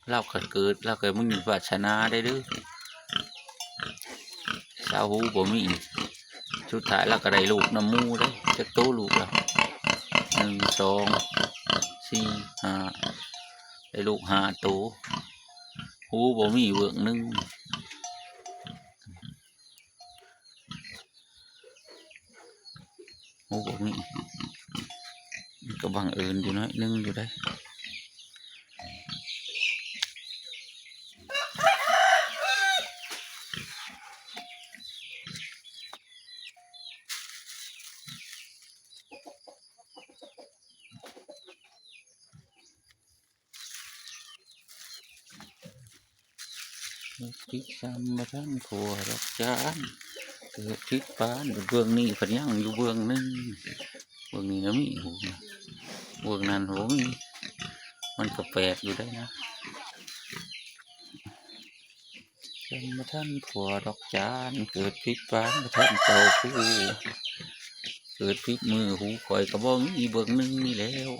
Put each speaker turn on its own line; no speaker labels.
เราเกิดเราเกิดมึงวาสนาได้ดื้อสาวหูบ่มีสุดท้ายเราก็ได้ลูกน้ำมูได้จะโตลูกแล้ว1 2 4 5ได้ลูก5 ตัวหูบ่มีเบิ่งหนึ่งหูบ่มีก็บังเอิญอยู่น้อยนึงอยู่ได้พิษซ้ำมาทั้งครัวดอกจานเกิดพิษปานเบื้องนี้ฝันยังอยู่เบื้องนึงเบื้องนี้นะมีหูเบื้องนั้นหูมีมันก็แปลกอยู่ได้นะซ้ำมาทั้งครัวดอกจานเกิดพิษปานมาทั้งเจ้าผู้เกิดพิษมือหูคอยกระบอกมีเบื้องนึงนี่แล้ว